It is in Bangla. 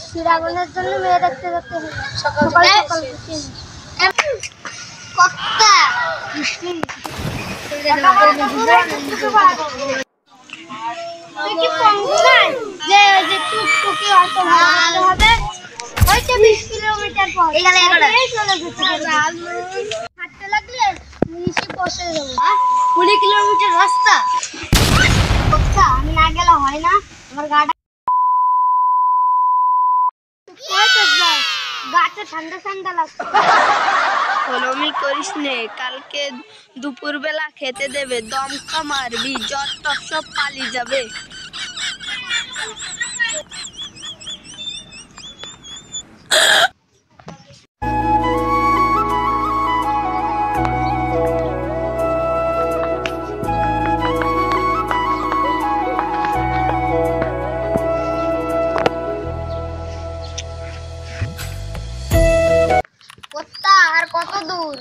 শ্রীরাবণের জন্য মেয়ে দেখতে দেখতে সকাল সকাল হাঁটতে লাগলে বসে যাবো 20 কিলোমিটার রাস্তা আমি না গেলে হয় না আমার গাড়ি গাছে ঠান্ডা ঠান্ডা লাগছে হলমি করিস নে কালকে দুপুর বেলা খেতে দেবে দমকা মারবি জ্বর টর সব পালিয়ে যাবে আর কত দূর